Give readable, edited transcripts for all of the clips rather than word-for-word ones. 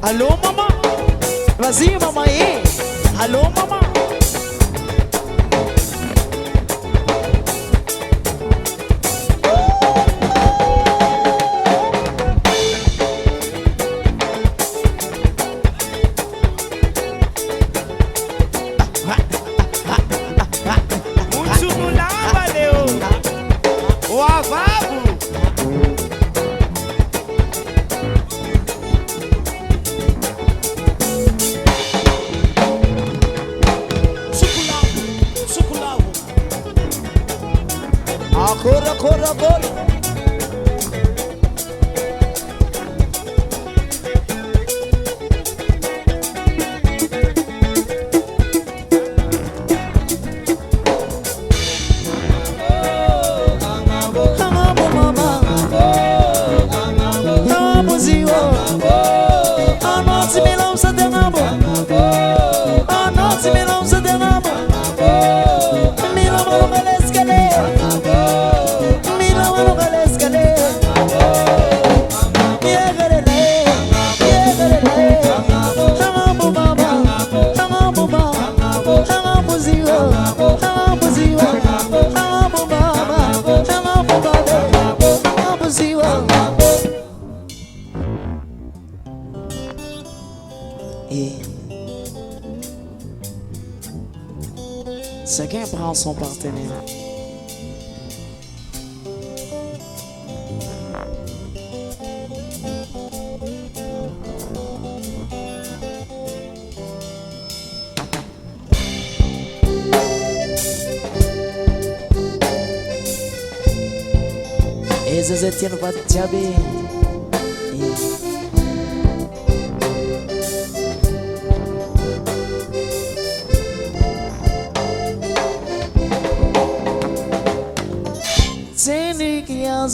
Allô maman, vas-y maman, allô maman. Chacun prend son partenaire. Et ça tient pas de diabé.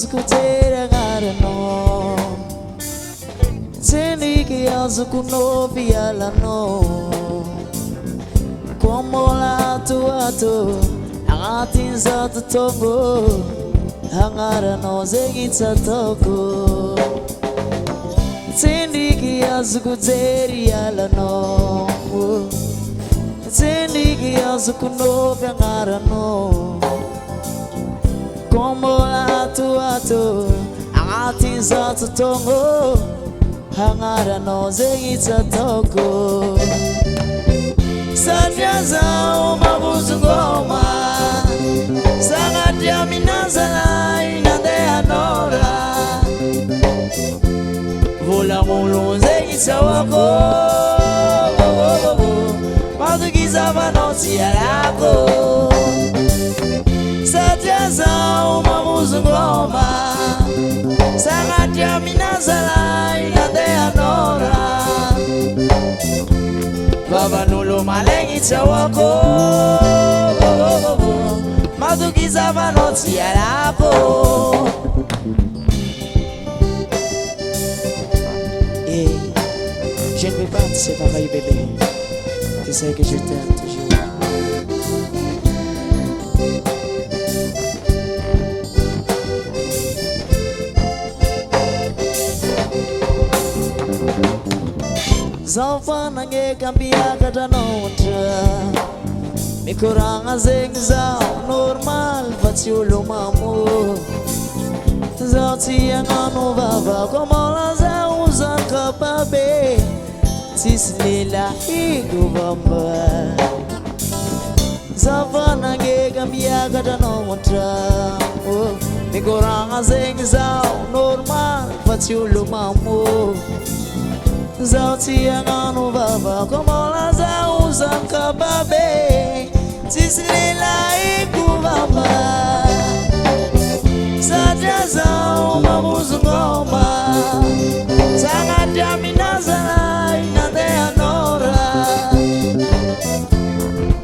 Kutera garano, seni que azukuno viala no, como la tuato, angatin sa tutongo, hangarano zegitsa toko, seni que azukutera no, seni que azukuno viala como la tuato, atin sa tutongo, hangarano zegitsa toko. Sanyaza umabuzungoma, sangatia minazala inade anora. Vola mulu zegitsa wako, madugiza vanoti alako. Sanyaza umabuzungoma, sangatia minazala inade anora. Baba nulo malengitsa wako, madugiza vanoti alako. Je ne vais pas te séparer bébé, tu sais que je t'aime toujours. Zalfana nge kambia kata nontra, mikuranga zengza normal faciulo mamu. Zati angano baba Komola za uzanka babe Tisnila higu bamba Zavana gega miyaga dano montra Migoranga zengi zao normal Fatiulu mamu Zati angano baba Komola za uzanka babe Tisnila higu bamba Sajazao mabuzu ngoma Sangat jaminazala inade anora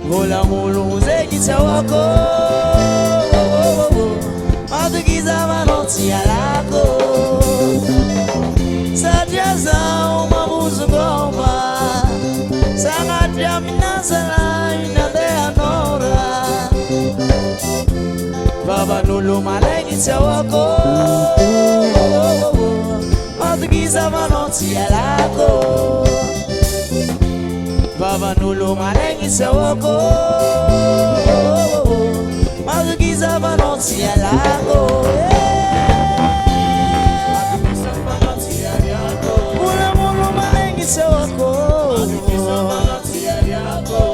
Gola mulu zekita wako Matukiza manoti alako Sajazao mabuzu ngoma Sangat jaminazala inade anora Baba nulu malengi tawako Matukiza manoti alako Baba nulu malengi tawako Matukiza manoti alako Mula mulu malengi tawako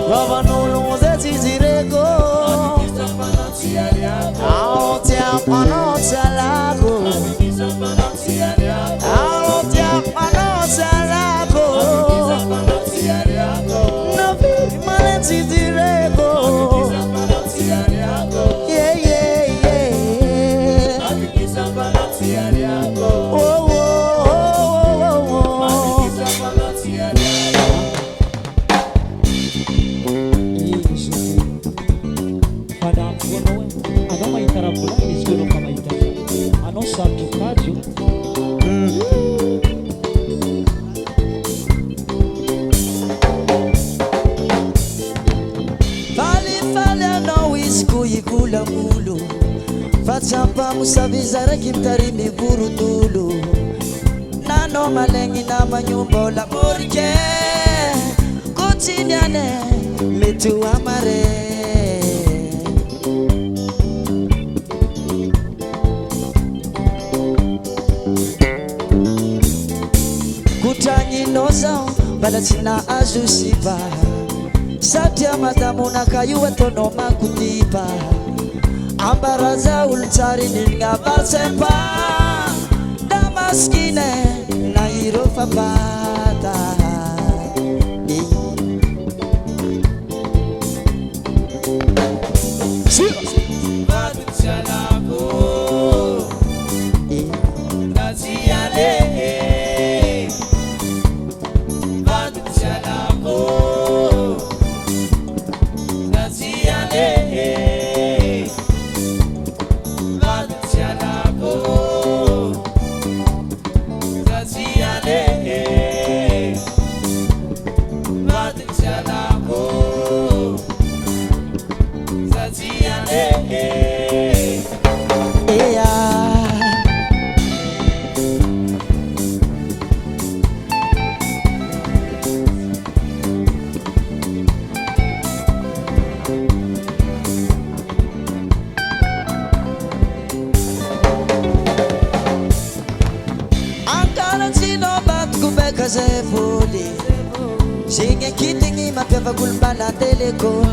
Baba nulu muzeti zireko Aotia manota lago Aotia manota lago Navi maneti dirego Yeah, yeah, yeah Oh, oh, oh, Padam gono ano may tarapula is gono kamay ta ano santo kadyo Fale no isku ikula mulo Fatsampa musabiza rakimtari miburu tulu Nano malengi na manyumba la morike Kutinyane metu amare Kutanyi noza balatina azusiba Satya matamuna kayuwa tono makutipa Ambaraza ultari ninga basempa Damaskine na hirofa pata Badu chalako Naziale Singe kitingi mapeva kulbana teleko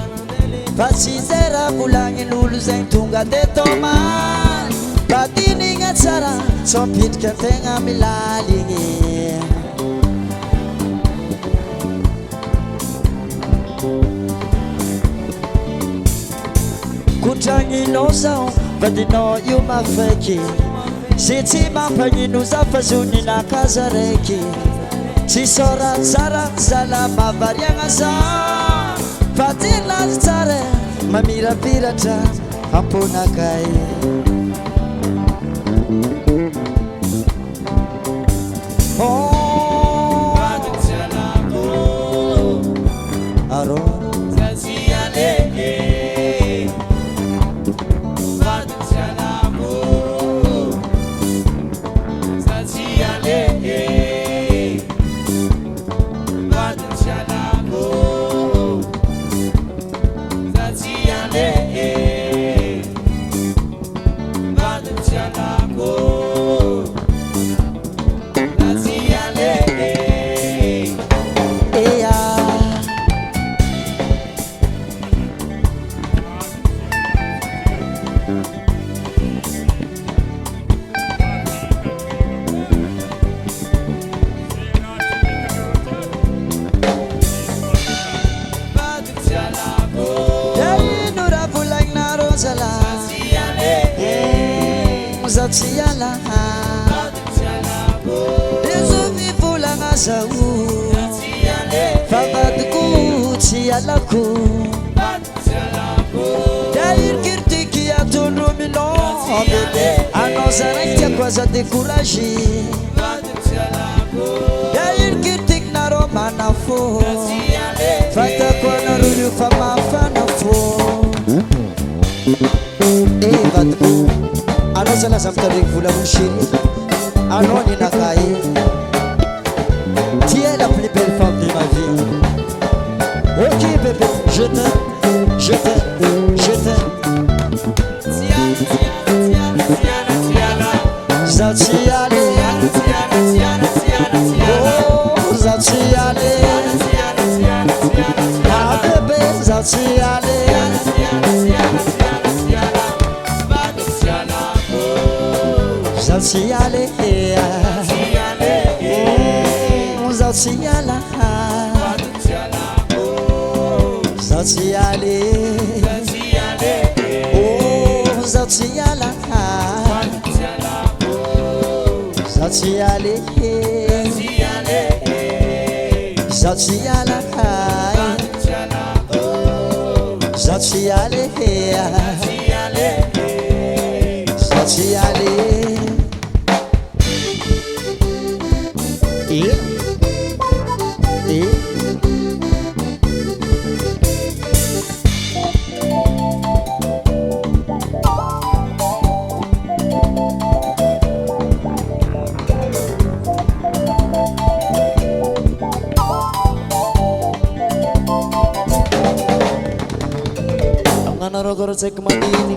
Pasizera bulangi lulu zeng tunga de toman Patini ngatsara Sompit ketenga milalingi Kutangi nosa Badino yuma feki Siti mampanyi nuza fazuni na kazareki Sisora tsara salama varianga sa Fatila tsare mamira pirata hampona kai Oh Aro Go zao famadiko tsy alako dairikiritiky atondro milombe anao zaraiky tiako aza découragé dairikiritiky nareo manafo fatako anareo io fa mafana fo vadiko anao zalaza mitandregny vola olo chéri anao ny nakae tu es la plus belle femme de ma vie. Ok bébé, je t'aime, je t'aime, je t'aime. Zatiale, oh Zatiale, ah bébé Zatiale, Zatiale, Zatiala, Zatiale, oh Zatiala, Zatiale, Zatiala, Zatiale, Zatiale. Narogoro cek madini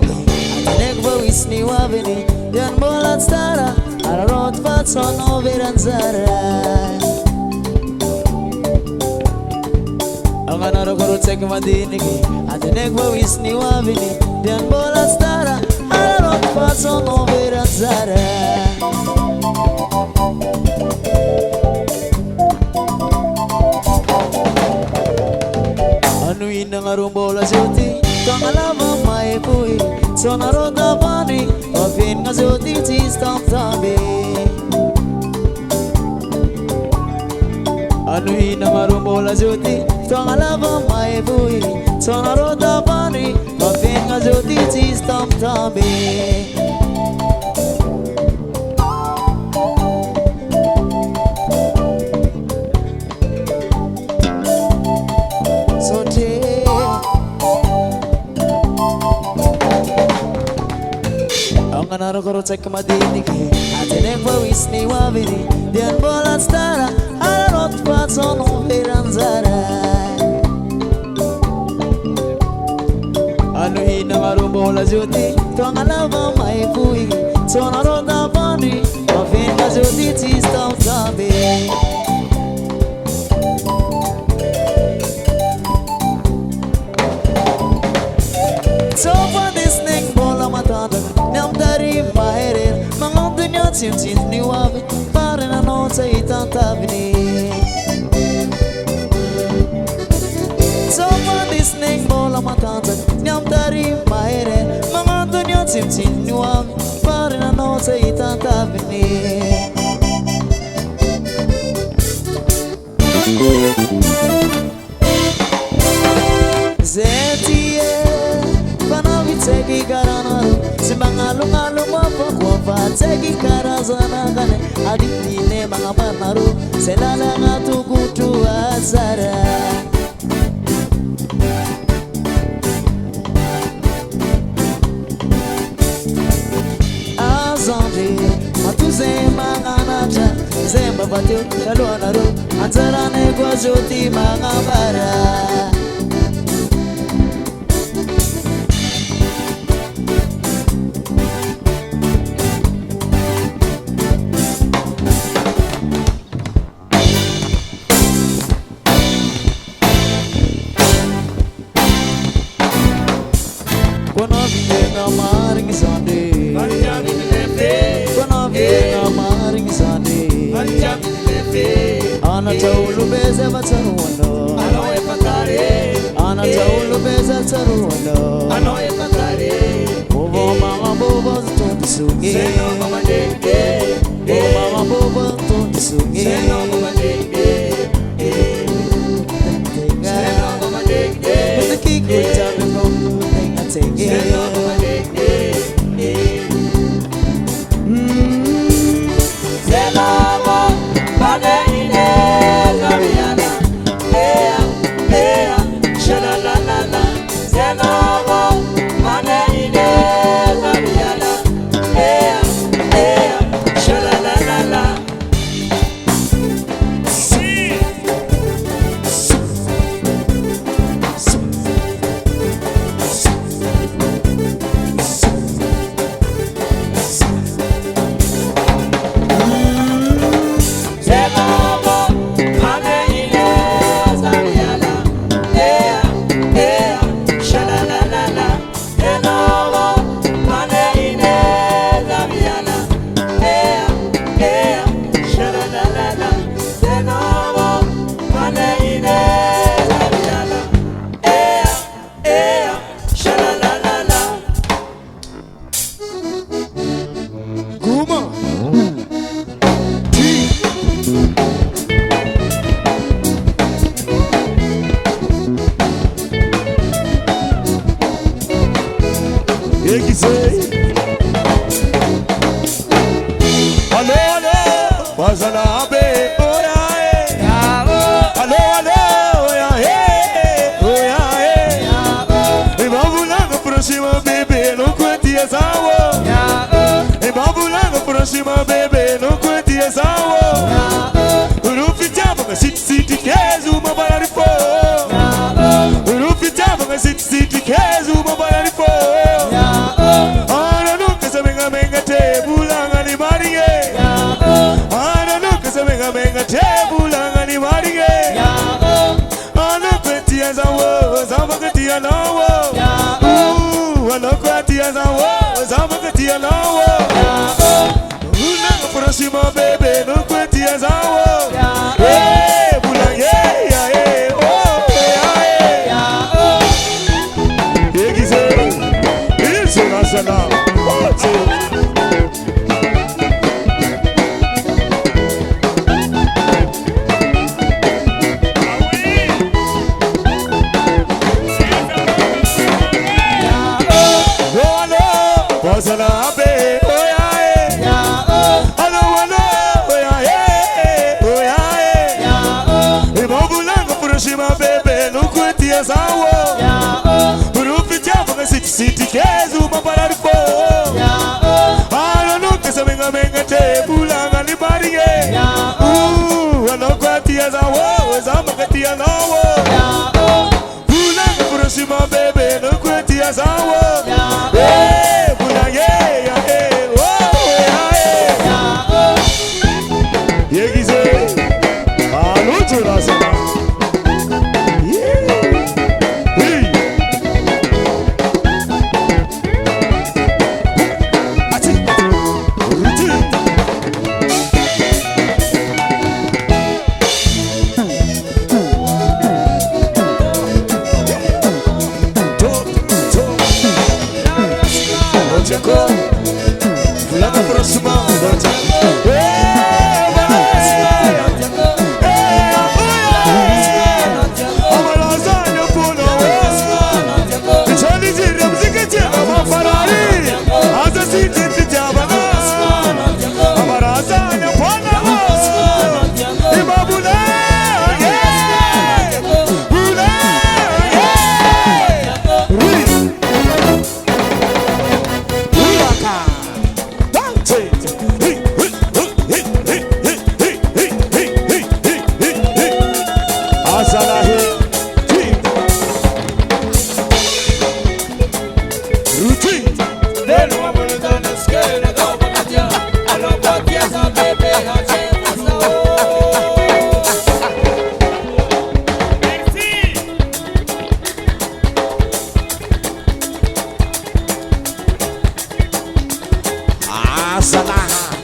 Atenek bawis ni wabini Dian bolat stara Ararot fatsono veranzara Narogoro cek madini Atenek bawis ni wabini Dian bolat stara Ararot fatsono veranzara Anu inang arumbola joti Tangalava mai pui sonaroda bani Ofin ngazoti tistam tabi Anu ina marumbola joti Tangalava mai pui sonaroda bani Ofin ngazoti tistam tabi Narogoro cek madini Atenek bawis ni wabini Dian bolat stara Ararot fatsono veranzara Anu hina marumbola juti Tangalava mai pui Sonarota bani Mafinga juti tistam tabi Sofa disning bola matanda Nyamdari maherer Mga dunya tsimtsit ni wabit Pare na nota itantabini Sofa disning bola matanda Nyamdari maherer Mga dunya tsimtsit ni wabit Pare na nota itantabini Zetie Panavitseki karanaro Simbangalungalung mapakwafa Tseki karazanakane Aditine mga panaro Selala nga tukutu azara Azande Matuze mga nacha Zemba batyo Kaluanaro Anzarane kwa joti mga bara Ana taulu beza bataruano Anoe patare Ana taulu beza taruano Anoe patare Bobo mama bobo tundi sungi Seno mama denge Oh mama bobo tundi sungi Seno mama denge Bazala be, oh yeah, hello, hello, oh yeah, oh yeah, Ibabulanga próxima bebê, não curte essa Ibabulanga próxima bebê, não curte essa Urufi java, city cares, uma bala de fogo. Urufi java, city cares, uma bala de fogo. Ana nunca se venga venga te bulanga ni maringue. Ana nunca se venga venga te bulanga ni maringue. Ana kwetia zawo, zamba kwetia lawo. Ana kwetia zawo, zamba kwetia lawo. Bulanga próxima bebê, não kwetia zawo. City cares, uma para de fogo. Ana nunca se venga venga te bulanga ni maringue. Ana kwatia za wo, zamba katia na wo. Bulanga próxima bebê, não kwatia za wo. Bulanga Yegize, alô turaza.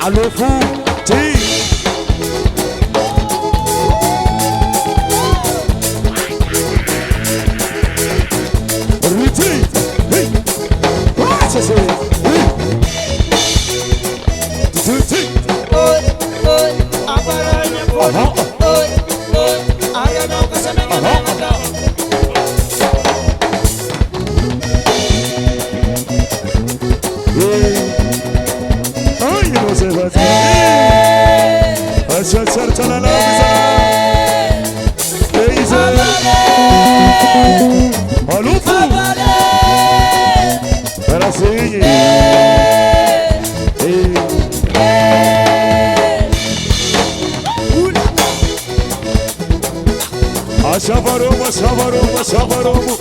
Alô, Futi. Retreat. Hey. What's this? Retreat. Shavaroma, shavaroma, shavaroma.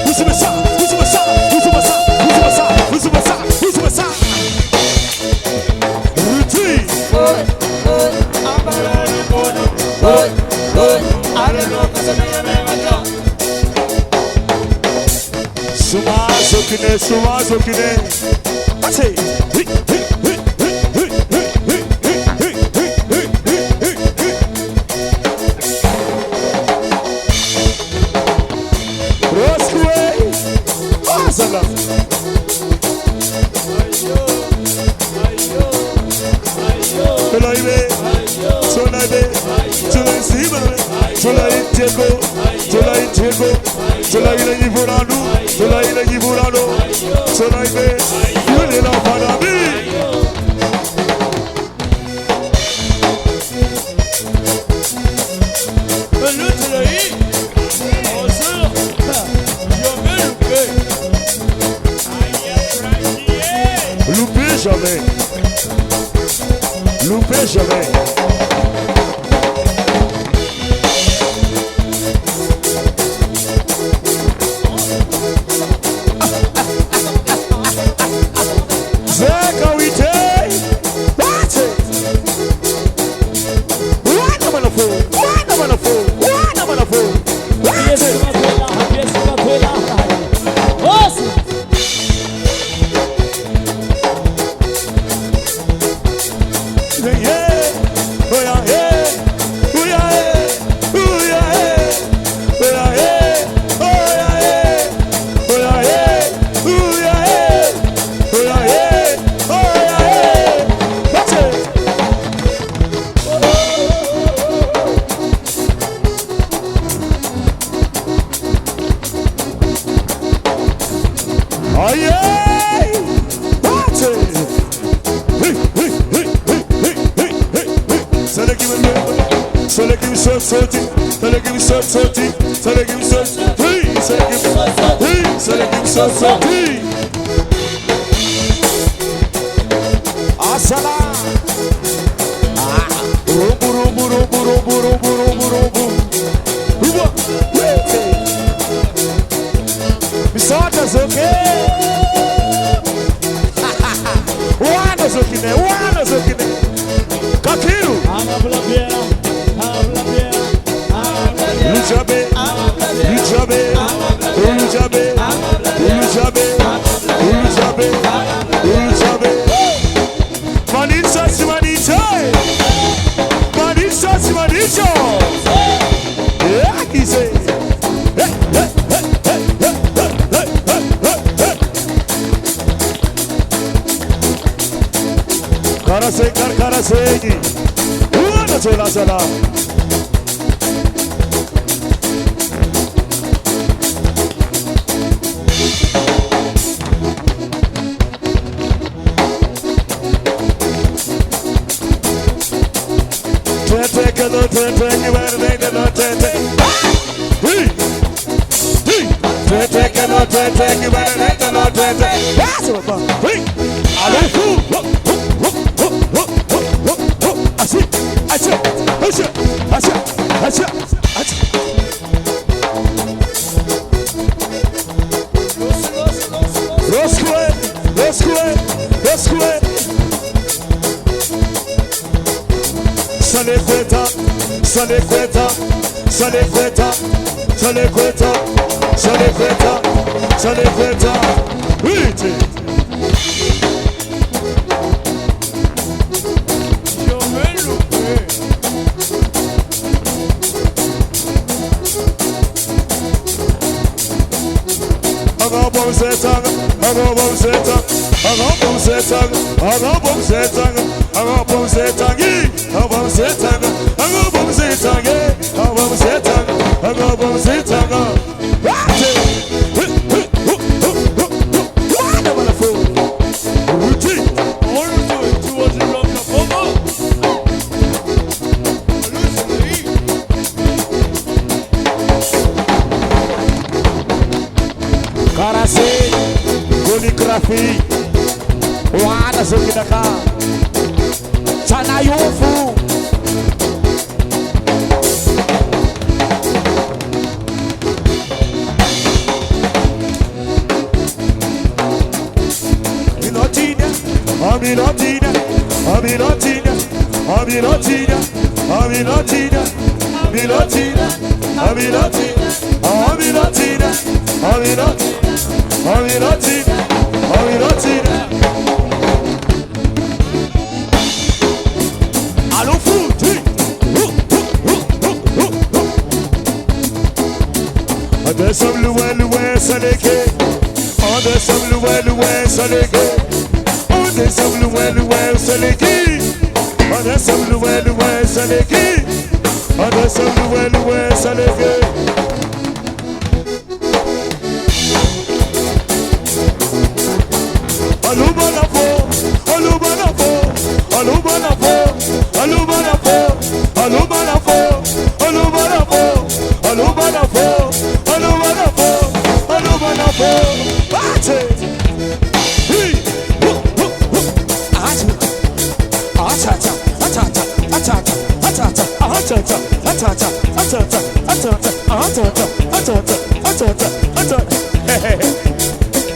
Who's my son? Who's my son? Who's my son? Who's my son? Who's my son? Who's my son? Retreat. Suma sokine. I say. loupez jamais.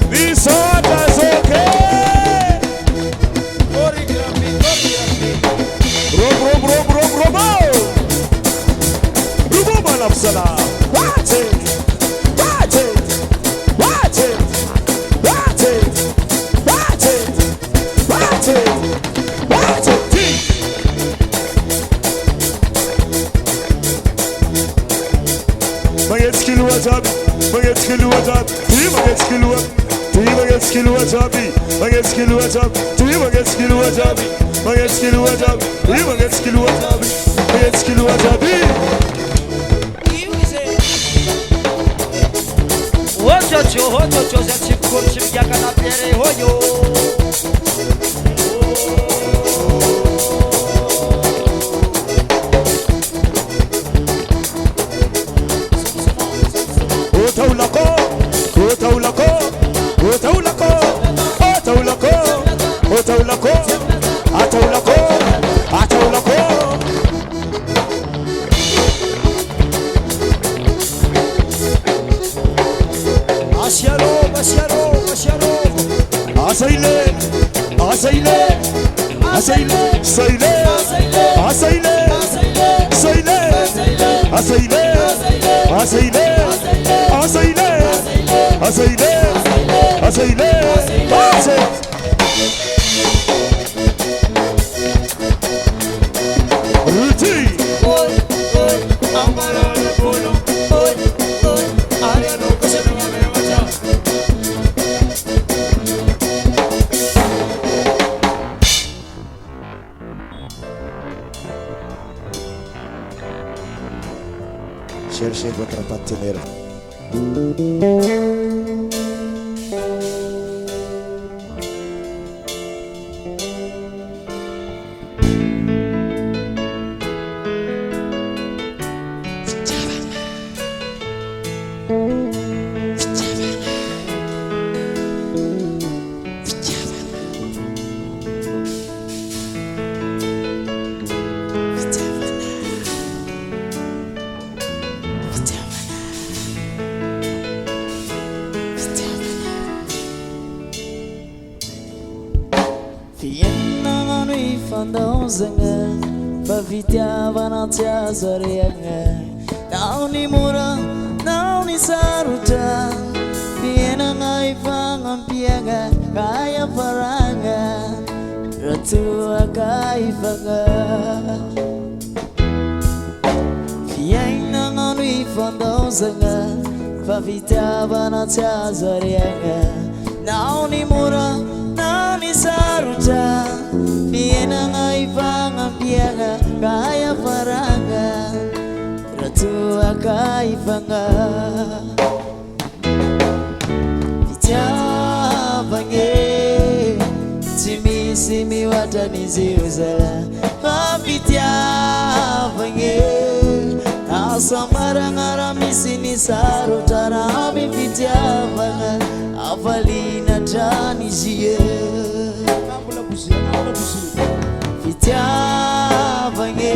This order's okay. Robo man of Salah. Watch it. Watch it. Watch it. Watch it. Watch it. Watch it. Watch it. Manget skill was up. Manget skill was up. Manget skill was up. Manget skill was up. Manget skill was up. Manget skill was up. Manget skill was up. Manget skill was up. Manget skill was up. Hojo za chikurchi mjaka na pere hoyo. Otaulako, otaulako, otaulako, otaulako, otaulako, ataulako, ataulako. Asiaro, asiaro, asiaro. Asaile, asaile, asaile, saile, asaile, saile, asaile, asaile, asaile, asaile, asaile, asaile. Ruti. Cherchez votre partenaire. Fandozanga, Pavitiava Natia Zarianga, Downy Mura, Downy Saruta, Piena Naifang Pianga, Kaya Paranga, Ratua Kaifanga, Fiena Nani Fandozanga, Pavitiava Natia Zarianga, Downy Mura, Downy Saruta. Piena ngaifanga pianga kaya faranga ratua kaifanga Vichavange Simi wataniziuzala Vichavange Asamara ngaramisi ni sarutarami Vichavanga Avalina tanishie Vichavange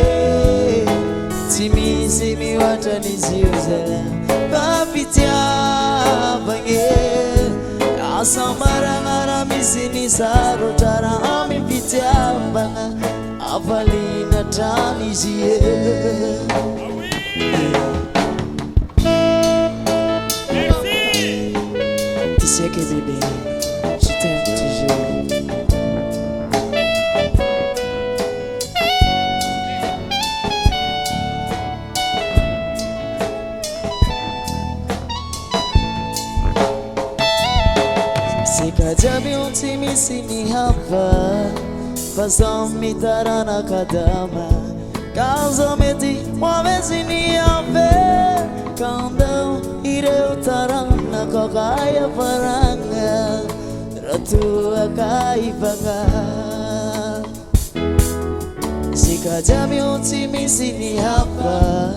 Simi wataniziuzala Vichavange Asamara ngaramisi ni sarutarami Vichavanga Avalina tanishie. Tu sais que bébé, je t'aime toujours. Sikajabi untimi sini hapa, fasomi tarana kadama, causa meti mwavezi ni ave, kandau ire utarana kakaya paranga, ratua kaifanga. Sikajabi untimi sini hapa,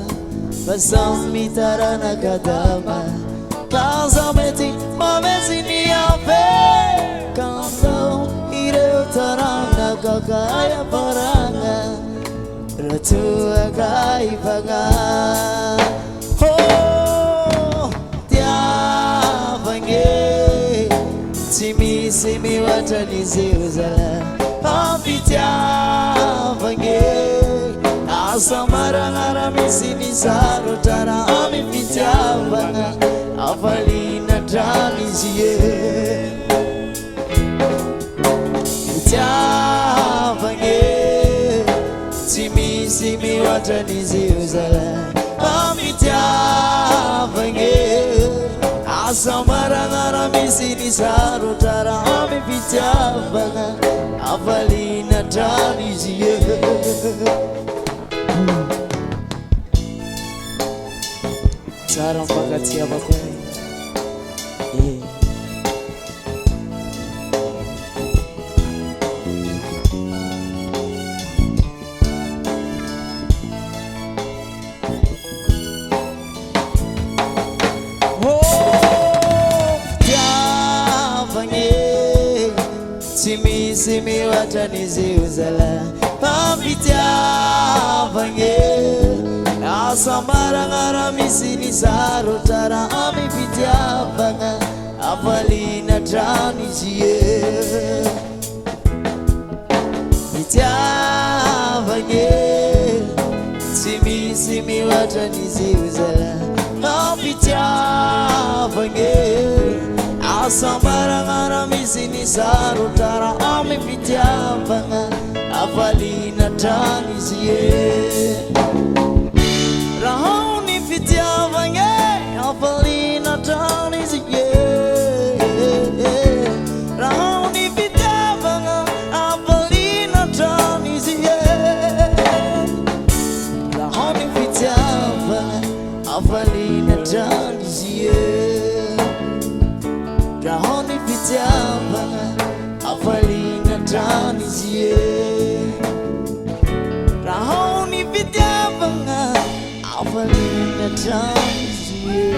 fasomi tarana kadama, causa meti mwavezi ni ave, kandau ire utarana kakaya paranga, vanga oh tia vange simi simi watani ziuzala apitia vange asamara ngara misini sarutara amipitia vanga avalina tanizie pitia vange simi simi watani ziuzala apitia vange asamara ngara misini sarutara amipitia vanga avalina tanizie Sarang pakat siapa kau? Oh, tiap angin, simi simi watani ziuzala, tapi tiap angin. Asamara ngara misini sarutara amipitia vanga avalina tanizie pitia vange simi simi watani ziuzala apitia vange asamara ngara misini sarutara amipitia vanga avalina tanizie Rahoni fitia vange avalina tanizie Rahoni fitia vanga avalina tanizie Rahoni fitia vanga avalina tanizie Rahoni fitia vanga avalina tanizie Rahoni fitia vanga Avalina tanizie